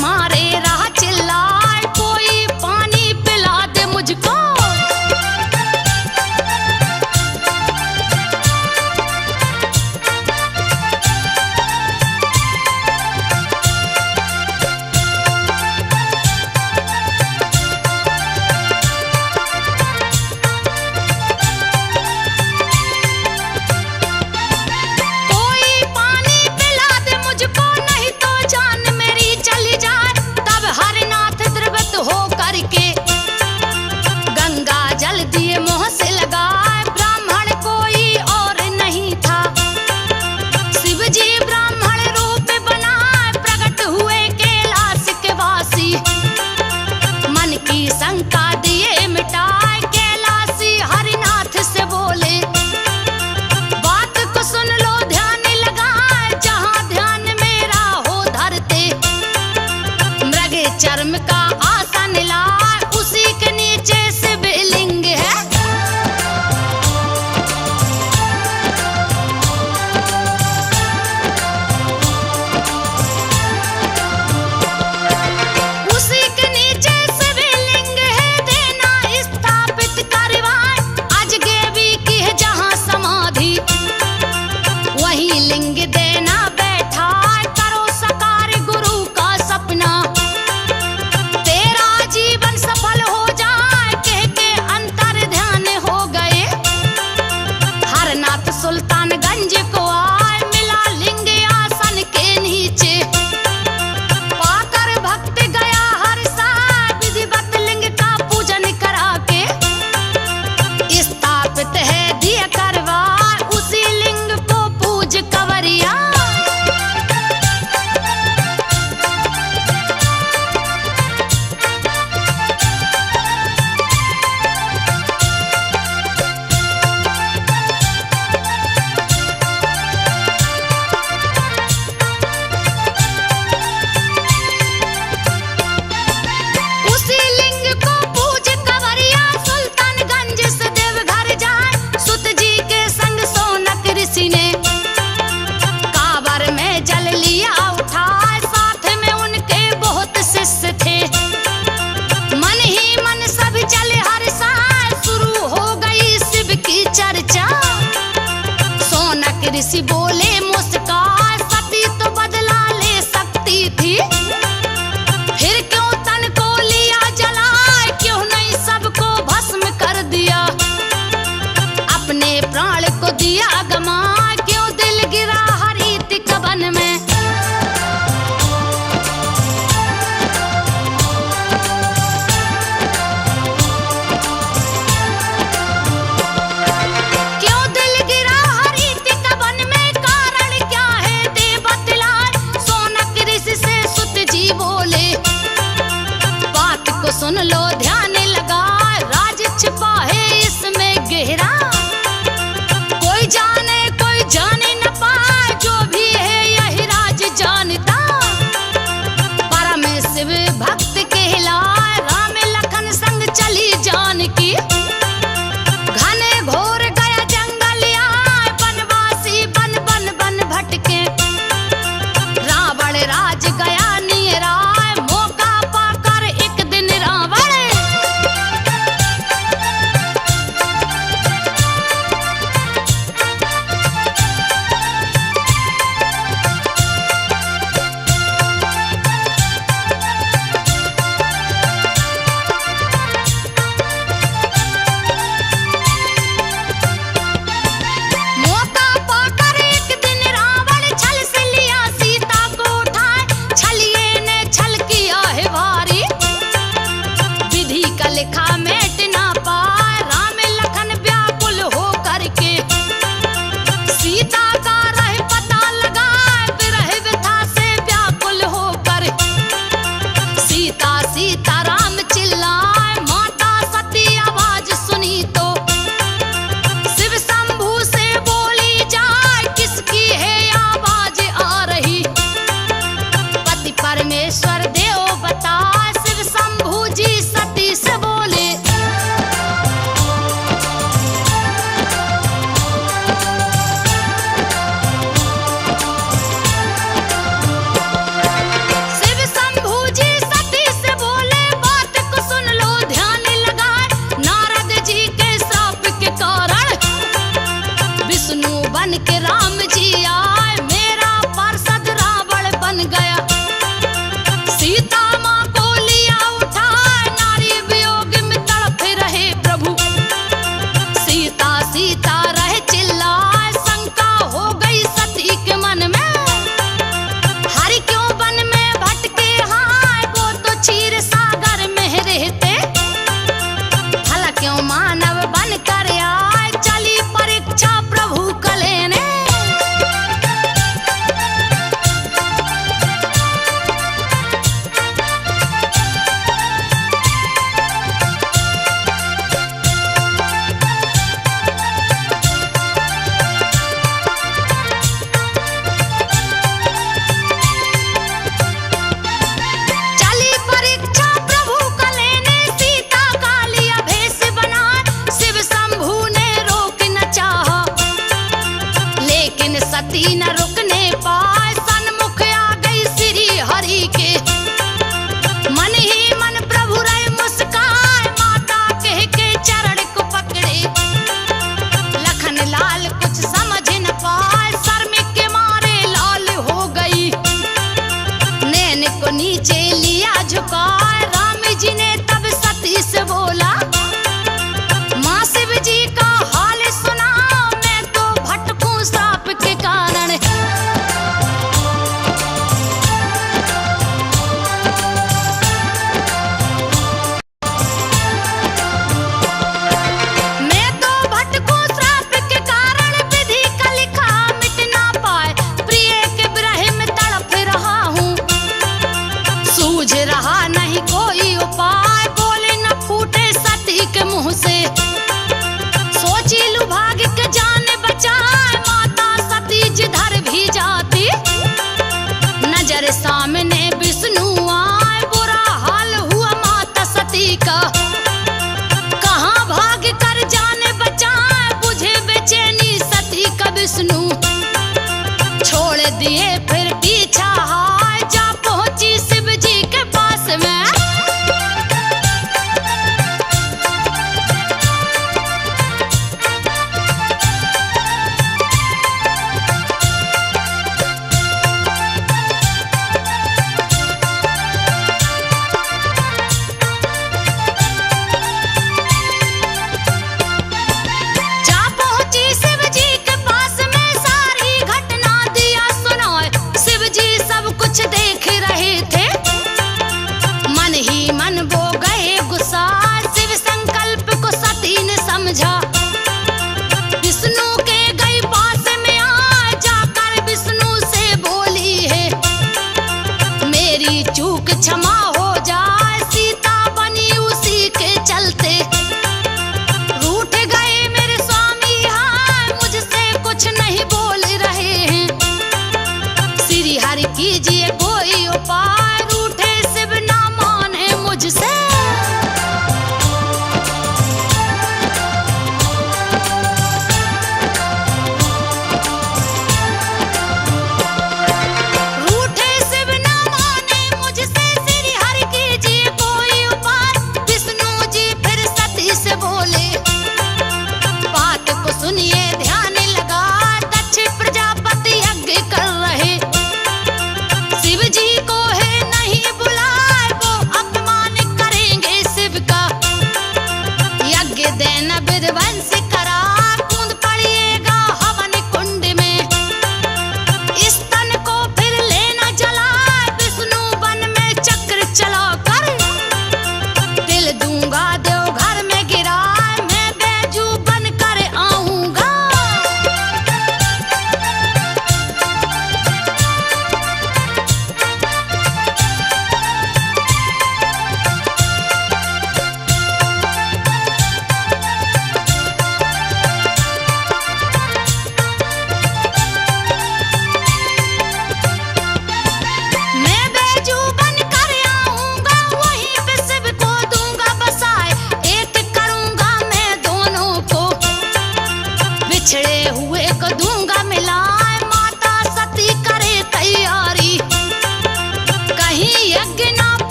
मारे राह चिल्लाए, कोई पानी पिला दे मुझको। बोले मुस्कान, सती तो बदला ले सकती थी, फिर क्यों तन को लिया जलाए, क्यों नहीं सबको भस्म कर दिया, अपने प्राण को दिया गमा, क्यों दिल गिरा हरित कवन में। सुन लो ध्यान लगा, राज छिपा है इसमें गहरा, कोई जाने न पाए, जो भी है यही राज जानता, परम शिव भक्त कहलाए, राम लखन संग चली जानकी, घने घोर गया जंगल आए, बनवासी बन बन बन भटके, रावण राज गया निराए,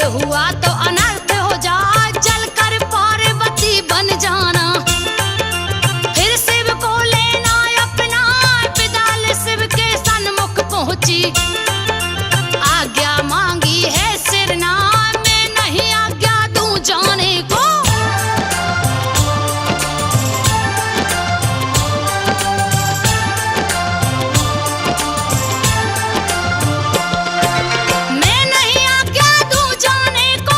हुआ तो अनर्थ हो जाए, जलकर पार्वती बन जाना। फिर शिव को लेना अपना, विदाल शिव के सन्मुख पहुंची। आज्ञा मांगी है सिरना, मैं नहीं आज्ञा दूं जाने को। मैं नहीं आज्ञा दूं जाने को,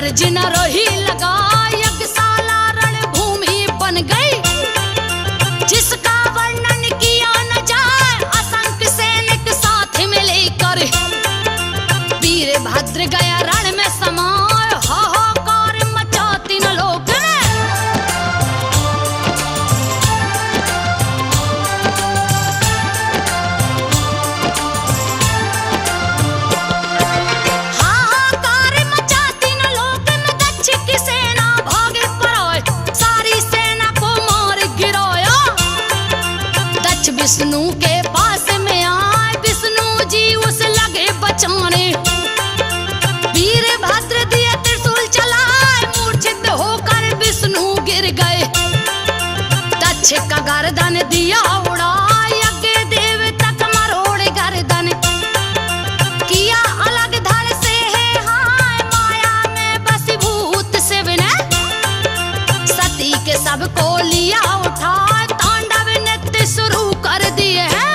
गरज न रही लगा यज्ञशाला रणभूमि बन गई, जिसका वर्णन किया न जाए। असंख्य सैनिक साथ में लेकर वीरभद्र गया रण में समाये, हाहाकार मचा तीन लोक में। हाहाकार मचा तीन लोक में, दक्ष की सेना भागे पराए, सारी सेना को मार गिराया। दक्ष विष्णु के पास में आए, विष्णु जी उस लगे बचाने। वीरभद्र दिए त्रिशूल चलाए, मूर्छित होकर विष्णु गिर गए। दक्ष का गर्दन दिया उड़ा, यज्ञ देव तक मरोड़ गर्दन। किया अलग धड़ से है हाय, माया में बसीभूत शिव ने। सती के सबको लिया उठा, तांडव नृत्य शुरू कर दिए हैं।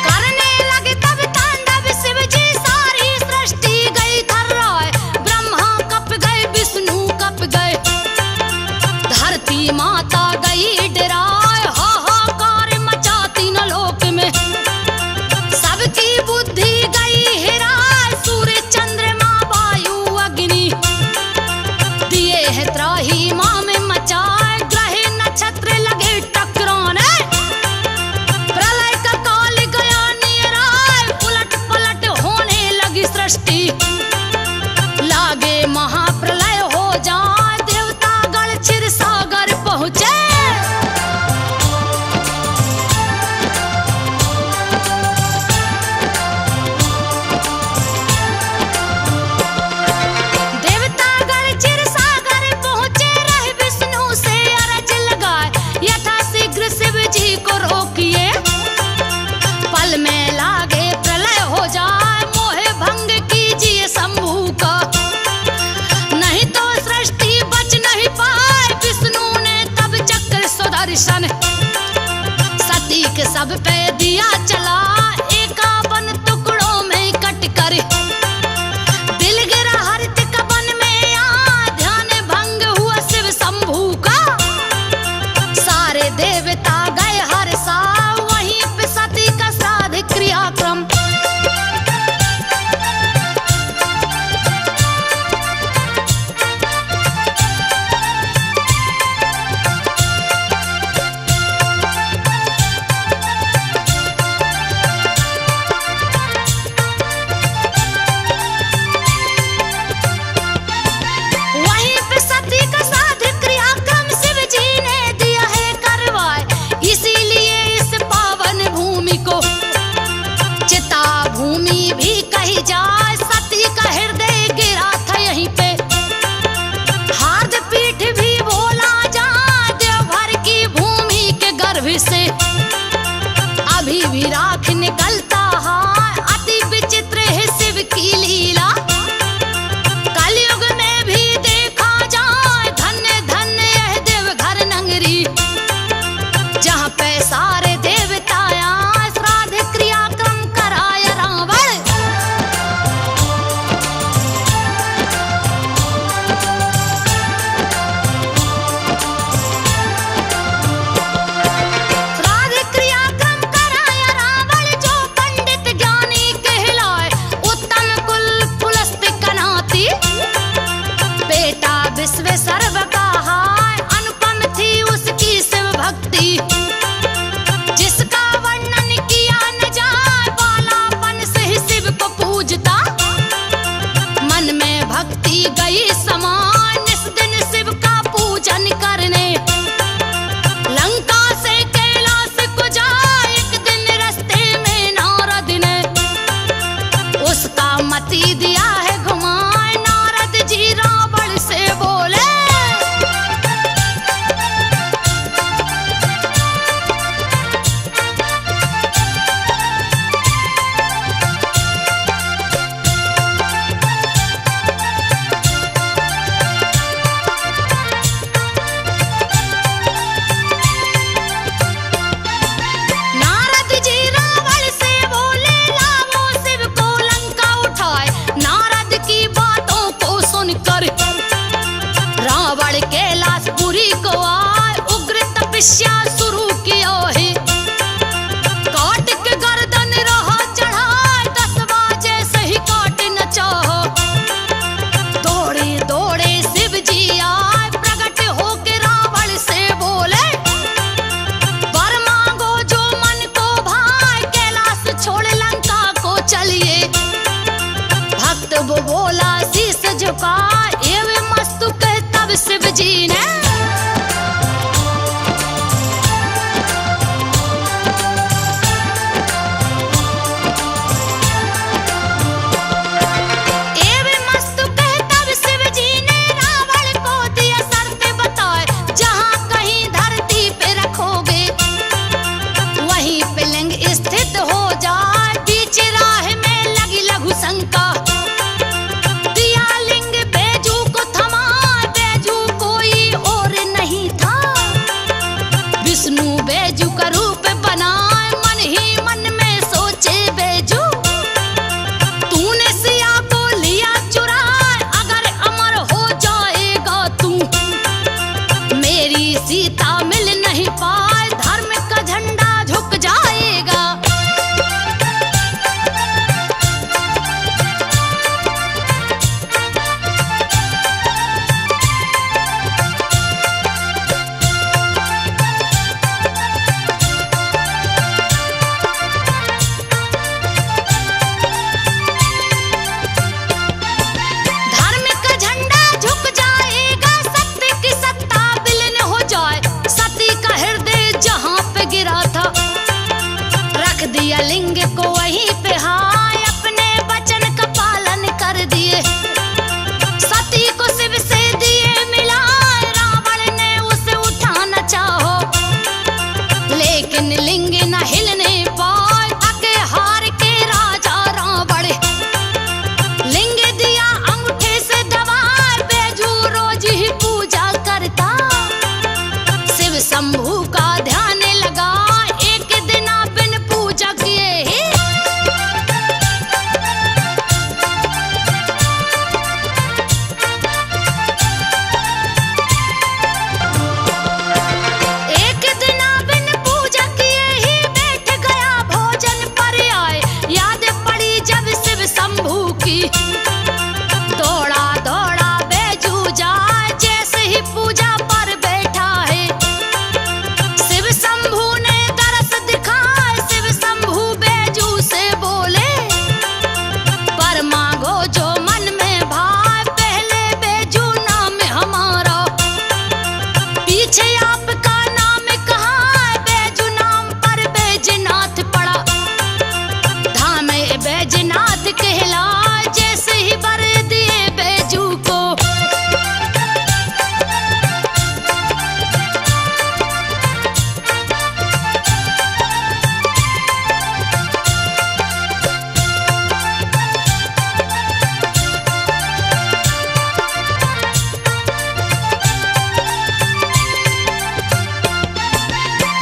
करने लगे तब तांडव शिव जी, सारी सृष्टि गई थर्राए। ब्रह्मा कप गए, विष्णु कप गए, धरती माता गई डराए। हाहाकार मचा तीन लोक में, सबकी बुद्धि गई हिराए। सूर्य चंद्रमा वायु अग्नि दिए है त्राही माँ में मचाए। ग्रह नक्षत्र लगे टकराने, प्रलय का काल गया निराय। उलट पलट होने लगी सृष्टि, लागे महाप्रलय हो जाए। देवता गण क्षीर सागर पहुँचे। देवतागण क्षीर सागर पहुँचे, रहे विष्णु से अरज लगाए। यथा शीघ्र शिव जी को रोकिए, पल में लागे प्रलय हो जाए। मोहे भंग कीजिए शंभू का, नहीं तो सृष्टि बच नहीं पाए। विष्णु ने तब चक्र सुदर्शन, सती के सब पे दिया चला। 51 टुकड़ों में कट कर, दिल गिरा हरित कवन में आ। ध्यान भंग हुआ शिव शंभू का, सारे देवता गए हर सा। वहीं पे सती का श्राद्ध क्रियाक्रम। तपस्या शुरू किया है। काट के गर्दन रहा चढ़ा 10 बजे से ही काट न चाहो। दौड़े दौड़े शिव जी आए प्रकट होके रावण से बोले वर मांगो जो मन को भाए कैलाश छोड़ लंका को चलिए। भक्त वो बोला शीस झुका एवं मस्तुक तब शिव जी ने स्थित हो जाए। बीच राह में लगी लघु शंका दिया लिंग बैजू को थमा। बैजू कोई और नहीं था विष्णु बैजू का रूप बनाए। मन ही मन में सोचे बैजू तूने सिया को लिया चुराए। अगर अमर हो जाएगा तू मेरी सीता मिल नहीं पाए। धर्म का झंडा झुक जाएगा। धर्म का झंडा झुक जाएगा। सत्य की सत्ता विलीन हो जाए। सती का हृदय जहां पे गिरा था रख दिया लिंग को वहीं पे हाय। अपने वचन का पालन कर दिए। सती को शिव से दिए मिलाए। रावण ने उसे उठाना चाहो लेकिन लिंग न हिलने पाए। थके हार के राजा रावण लिंग दिया अंगूठे से दबा। बैजू रोज ही पूजा करता शिव शंभू का ध्यान लगा। एक दिन बिन पूजा किए ही एक दिन बिन पूजा किए ही बैठ गया भोजन पर आए। याद पड़ी जब शिव शंभू की दौड़ा दौड़ा बैजू जाए। जैसे ही पूजा पर बैठा है शिव शंभू ने दरस दिखाए। शिव शंभू बैजू से बोले पर मांगो जो मन में भाए। पहले बैजू नाम हमारा पीछे आपका नाम कहाँ। बैजू नाम पर बैजनाथ पड़ा। धाम बैजनाथ कहला। जैसे ही वर दिए बैजू को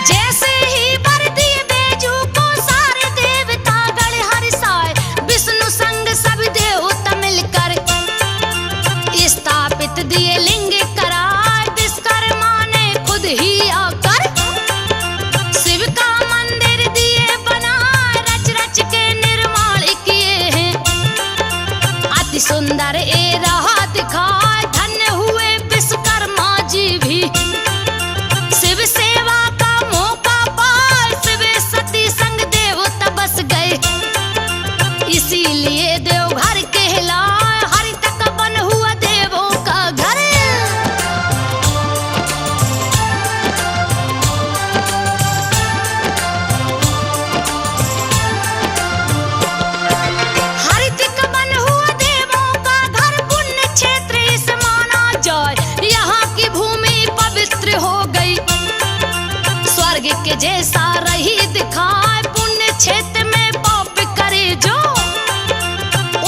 जैसे ही वर दिए बैजू को सारे देवता गण हर्षाए। विष्णु संग सब देवता मिलकर स्थापित दिए लिंग करार। विश्वकर्मा ने खुद ही आकर शिव का मंदिर दिए बनाए। रच रच के निर्माण किए हैं अति सुंदर ए रहा दिखाए। धन्य हुए विश्वकर्मा जी भी शिव सेवा का मौका पाए। शिव सती संग देवता बस गए इसीलिए देवघर कहलाए। हरि तक बन हुआ देवों का घर। हरि तक बन हुआ देवों का घर। पुण्य क्षेत्र इस माना जाए। यहाँ की भूमि पवित्र हो गई स्वर्ग के जैसा रही दिखाए। पुण्य क्षेत्र में पाप करे जो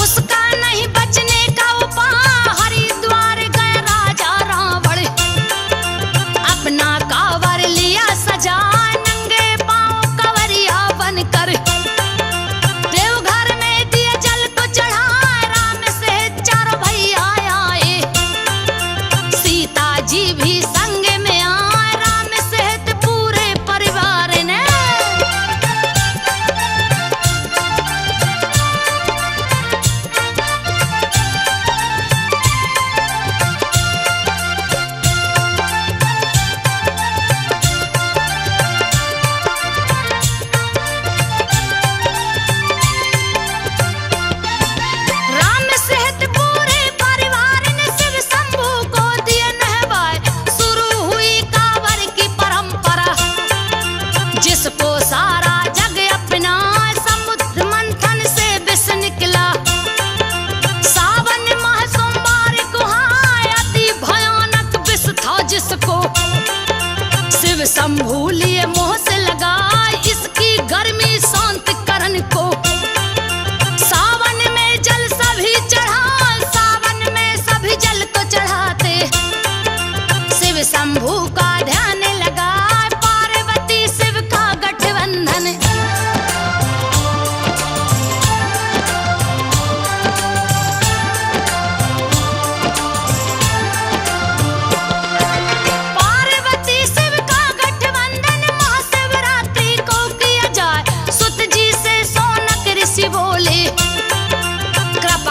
उसका नहीं बचने का उपाय। हरिद्वार गए राजा रावण अपना कांवर लिया सजा। नंगे पांव कंवरिया बनकर देवघर में दिए जल को चढ़ाए। राम से चारों भैया आए। सीता जी भी संग में आए। राम सहित शंभू लिए मोह से लगाए इसकी गर्मी शांत करन को। सावन में जल सभी चढ़ा, सावन में सभी जल को चढ़ाते। शिव शंभू का ध्यान लगाए पार्वती शिव का गठबंधन।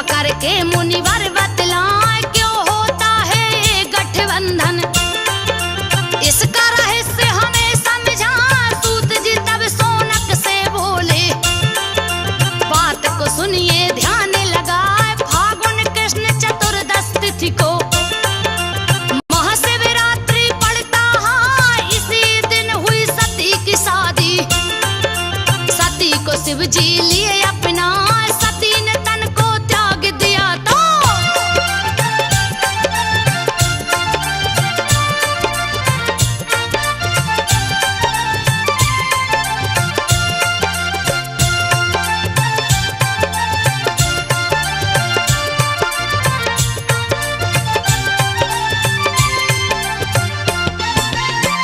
करके मुनिवर बतलाए क्यों होता है ये गठबंधन। इसका रहस्य हमें समझा सूत जी तब सोनक से बोले। बात को सुनिए ध्यान लगाए फागुन कृष्ण चतुर्दश तिथि को महाशिवरात्रि पड़ता है। इसी दिन हुई सती की शादी। सती को शिव जी लिए अपना, सती ने तन को त्याग दिया तो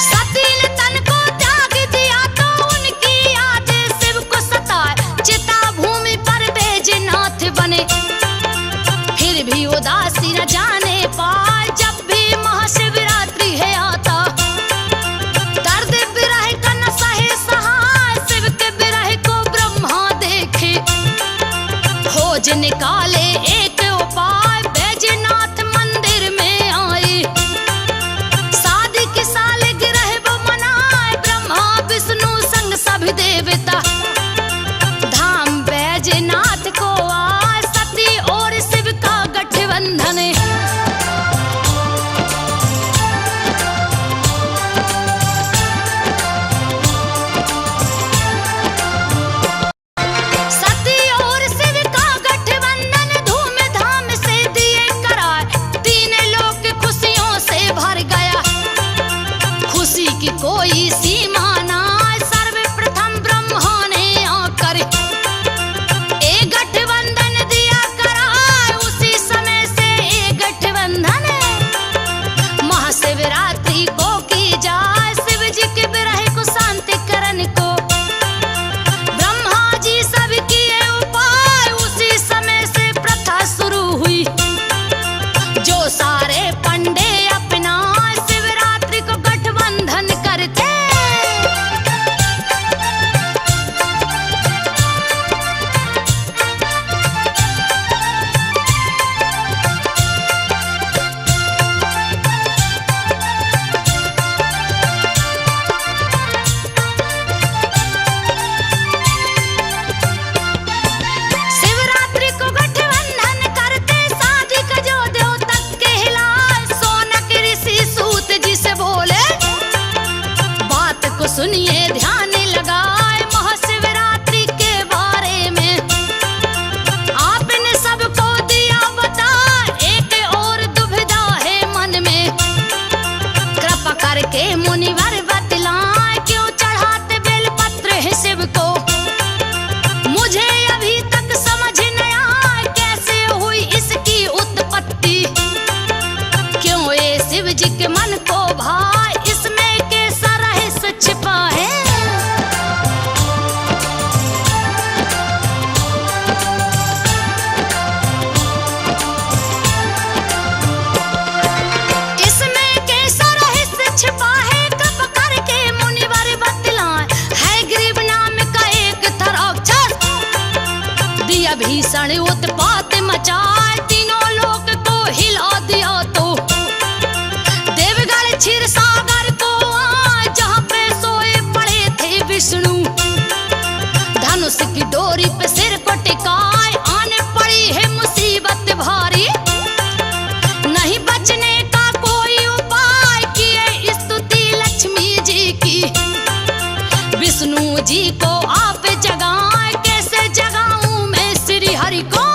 सती ने तन को त्याग दिया तो उनकी याद शिव को सताए। चिता भूमि पर बैजनाथ बने फिर भी उदासी न जाने पाए। जब भी महाशिवरात्रि है आता दर्द विरह का न सहे सहाय। शिव के विरह को ब्रह्मा देखे खोज निकाले एक उपाय। बैजनाथ मंदिर में आए शादी की सालगिरह वो मनाए। ब्रह्मा विष्णु संग सभी देवता धाम बैजनाथ को आए। सती और शिव का गठबंधन। सती और शिव का गठबंधन धूमधाम से दिए कराए। तीन लोक खुशियों से भर गया, खुशी की कोई सीमा ना। सर्वप्रथम ब्रह्मा ने आकर एक गठबंधन दिया कराए। उसी समय से एक गठबंधन महाशिवरात्रि को की जाए। शिव जी के विरह को शांति करने को ब्रह्मा जी सब किए उपाय। उसी समय से प्रथा शुरू हुई जो सारे पंडे अपना शिवरात्रि को गठबंधन करते। शिवरात्रि को गठबंधन करते शादी का जो देव तक के हिलाए। सोनक ऋषि सूत जी से बोले बात को सुनिए ध्यान लगाए। महाशिवरात्रि के बारे में आपने सबको दिया बता। एक और दुविधा है मन में कृपा करके मुनिवर बतलाए। क्यों चढ़ाते बेलपत्र है शिव को मुझे अभी तक समझ न आया। कैसे हुई इसकी उत्पत्ति, क्यों ये शिव जी के मन को भाई। इसमें कैसा रहस्य छिपा है। इसमें कैसा रहस्य छिपा है कृपा करके मुनिवर बतलाए। है गरीब नाम का एक था राक्षस दिया भीषण उत्पात मचाए। तीनों लोक को हिला दिया तो देवगढ़ क्षीर सागर को आए। जहाँ पे सोए पड़े थे विष्णु धनुष की डोरी पे सिर को टिकाए। आने पड़ी है मुसीबत भारी, नहीं बचने का कोई उपाय। किए स्तुति लक्ष्मी जी की विष्णु जी को आप जगाए। कैसे जगाऊं मैं श्री हरि को।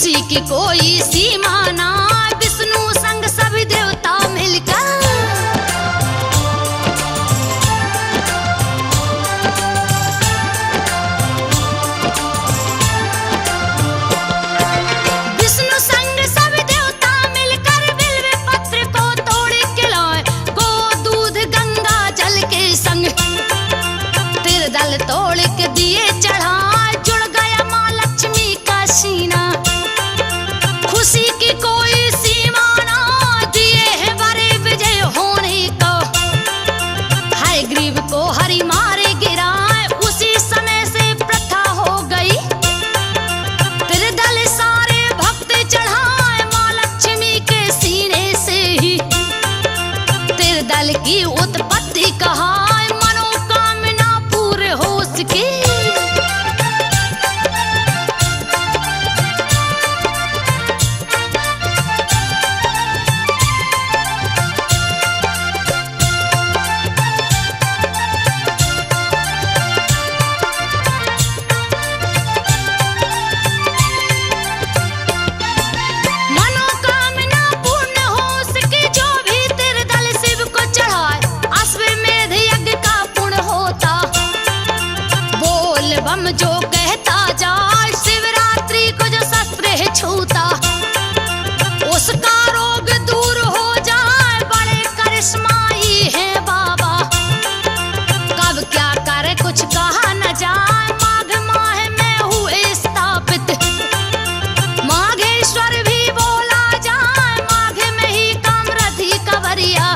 खुशी की कोई सीमा ना, विष्णु संग सभी देवता मिलकर दल तोड़ के दिए चढ़ा, जुड़ गया माँ लक्ष्मी का सीना। खुशी की कोई सीमा ना, दिए है बड़े विजय होने को। हाय ग्रीव को हरि मारे गिराए, उसी समय से प्रथा हो गई। तेरे दल सारे भक्त चढ़ाए माँ लक्ष्मी के सीने से ही। तेरे दल की उत्पत्ति कहा की। मनोकामना पूर्ण हो सके, जो भी तेरे दल शिव को चढ़ाए, अश्वमेध यज्ञ का पुण्य होता। बम जो कहता जाए, शिवरात्रि को जो शस्त्र है छूता, उसका रोग दूर हो जाए। बड़े करिश्माई है बाबा, कब क्या करे कुछ कहा न जाए। माघ माह में हुए स्थापित, माघेश्वर भी बोला जाए। माघ में ही कामरथी कवरिया,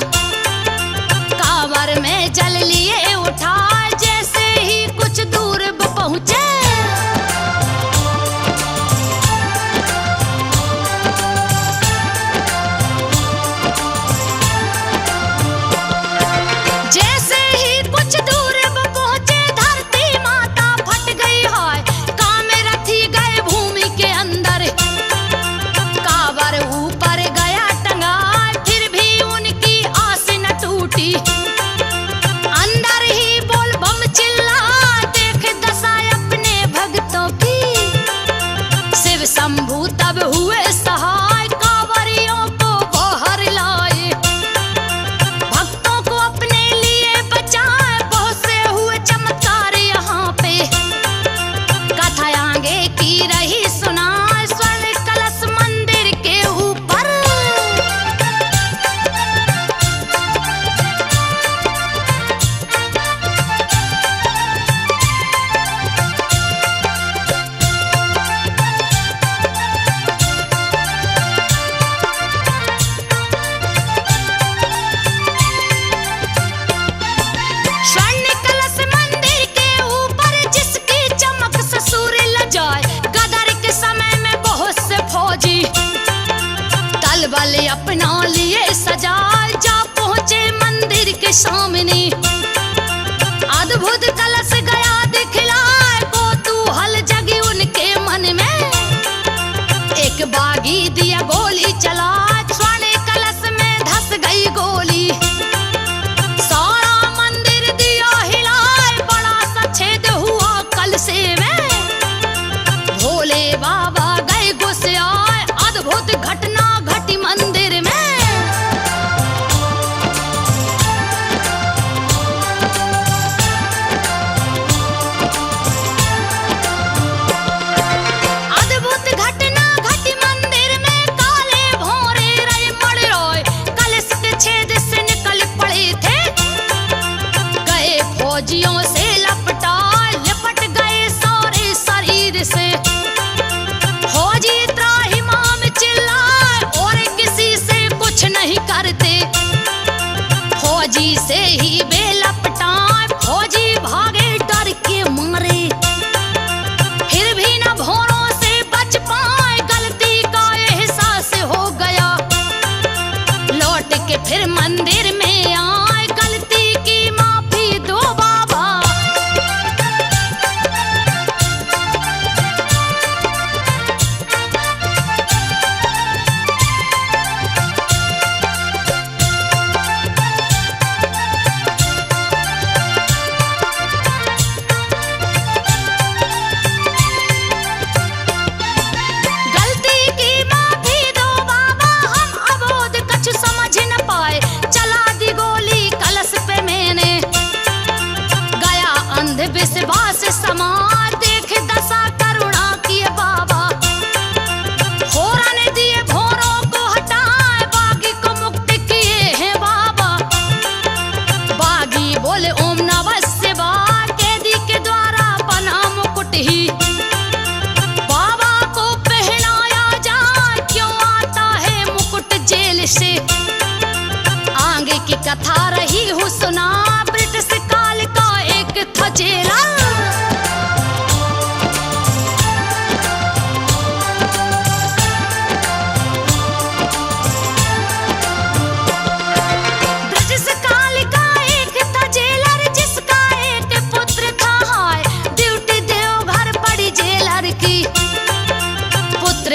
कांवर में जल लिए उठाए। जैसे ही कुछ दूर पहुंचे, जैसे ही कुछ दूर पहुंचे, धरती माता फट गई है। कामरथी गए भूमि के अंदर, कांवर ऊपर गया टंगा, फिर भी उनकी आस न टूटी। अंदर ही बोल बम चिल्ला, शंभू तब हुए सहाय, कांवरियों को बाहर लाए। भक्तों को अपने लिए बचाए, बहुत से हुए चमत्कार यहाँ पे। कथा आगे की रही सुनाए, स्वर्ण कलश मंदिर के ऊपर। बल अपना लिए सजाए, जा पहुंचे मंदिर के सामने। अद्भुत कलश गया दिखलाए, कौतूहल जगी उनके मन में। एक बागी दिया गोली चला, स्वर्ण कलश में धस गई गोली। सारा मंदिर दिया हिलाए, बड़ा सा छेद हुआ कलशे में। भोले बाबा गए गुस्से आए, अद्भुत घटना घटी मंदिर में। अद्भुत घटना घटी मंदिर में, काले भोरे रहे मड़ रोए, कलश के छेद से निकल पड़े थे। गए फौजियों से लपट गए सारे शरीर से।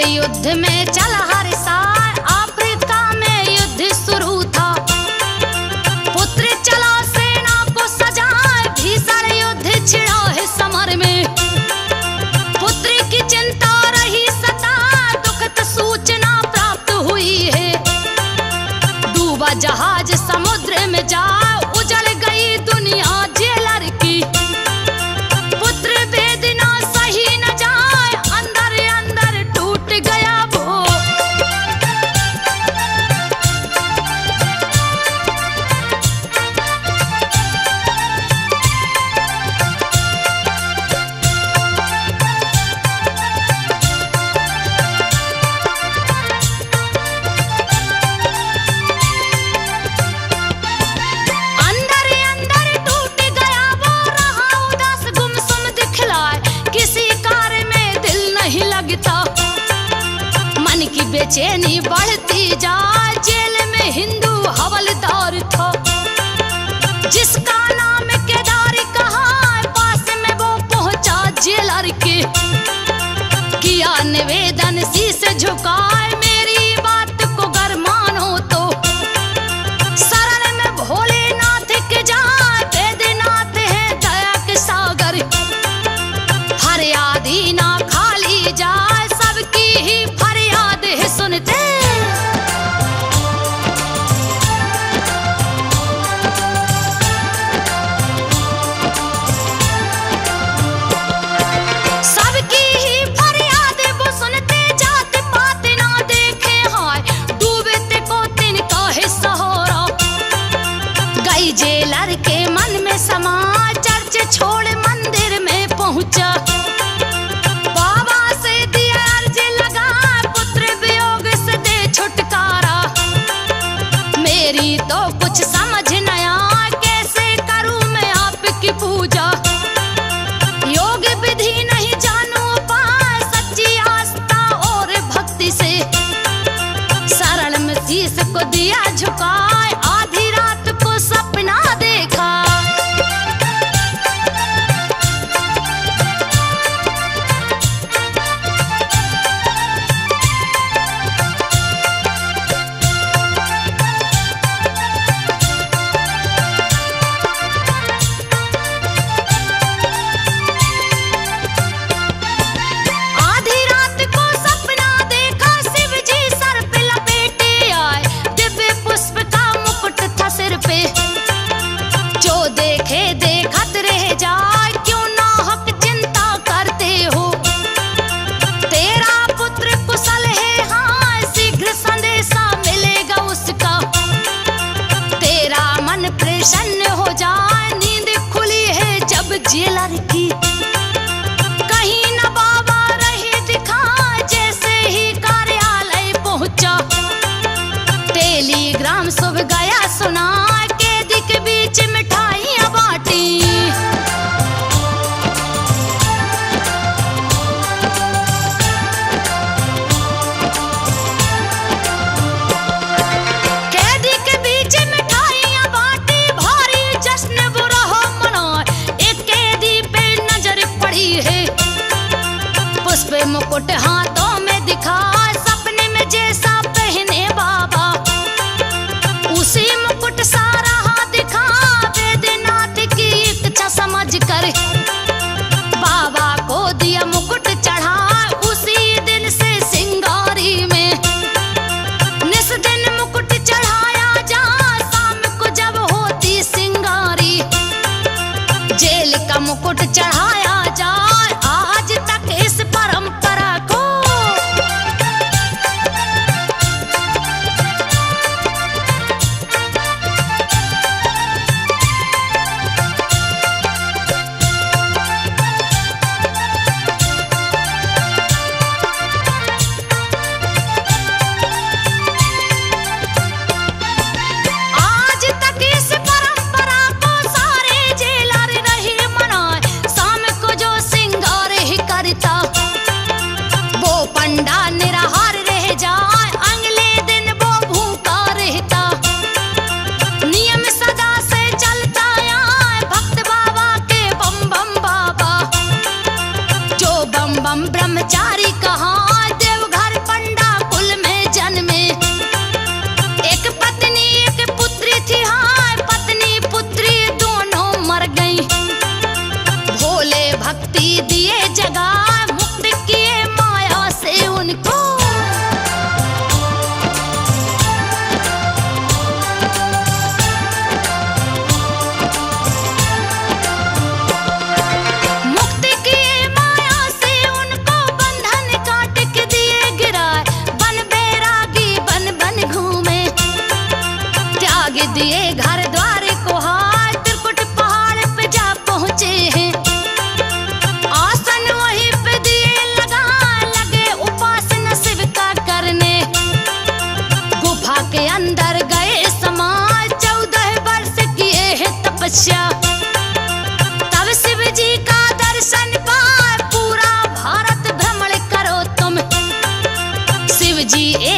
युद्ध में चला हर साल, अफ्रीका में युद्ध शुरू था। पुत्र चला सेना को सजाए, भीषण युद्ध छिड़ा है समर में। पुत्र की चिंता रही सता, दुखद सूचना प्राप्त हुई है। डूबा जहाज समुद्र में जा, उजड़ गई दुनिया जेलर की। पुत्र वेदना सही न जाए, अंदर अंदर टूट गया वो। अंदर अंदर टूट गया वो, रहा उदास गुमसुम दिखलाए, किसी कार्य में दिल नहीं लगता। मन की बेचैनी बढ़ती जाए, जेल में हिंदू हवलदार था, जिसका नाम केदारी कहा। पास में वो पहुंचा जेलर के, किया निवेदन शीश झुकाए, मेरी बात को गर मानो तो। शरण में भोलेनाथ के जाए, वेदनाथ है दया के सागर। फरियादी ना खाली जाए, सबकी ही फरियाद है सुनते। सबकी ही फरियाद वो सुनते, जात पात ना देखे हाय, डूबे ते को तिनका है सहारा। गई जेलर के मन में समा, चर्च छोड़ मंदिर में पहुंचा। बाबा से दिया अर्ज लगा, पुत्र वियोग से दे छुटकारा। मेरी तो कुछ समझ न आया, कैसे करूं मैं आपकी पूजा। योग विधि नहीं जानू पाए, सच्ची आस्था और भक्ति से। शरण में शीश को दिया झुकाए, आधी रात को सपना देखा। आधी रात को सपना देखा, शिव जी सर पे लपेटे आए, दिव्य पुष्प का मुकुट था सिर पे। जो देखे देखत रह जाए, क्यों ना हक चिंता करते हो। तेरा पुत्र कुशल है हाँ, शीघ्र संदेशा मिलेगा उसका। तेरा मन प्रसन्न हो जाए, नींद खुली है जब जेलर की। कहीं न बाबा रहे दिखा, जैसे ही कार्यालय पहुंचा। टेलीग्राम शुभ गया सुना, कैदी के बीच मिठाइयां बांटी। कैदी के बीच मिठाइयां बांटी, भारी जश्न बुरा हो मनाए। एक कैदी पे नजर पड़ी है, पुष्प मुकुट हाथों में दिखा, सपने में जैसा पहने बाबा। उसी मुकुट सारा हाथ दिखा, वेदनाथ की इच्छा समझ कर। बाबा को दिया मुकुट चढ़ा, उसी दिन से सिंगारी में। निस दिन मुकुट चढ़ाया जा, शाम को जब होती सिंगारी। जेल का मुकुट चढ़ाया जाए, आज तक इस परंपरा को। आज तक इस परंपरा को सारे जेलर रहे मनाए, शाम को जो सिंगार ही करता। वो पंडा निराहार रह जाए, अगले दिन वो भूखा रहता। नियम सदा से चलता आए, भक्त बाबा के बम बम बाबा। जो बम बम ब्रह्मचारी कहा, देवघर जी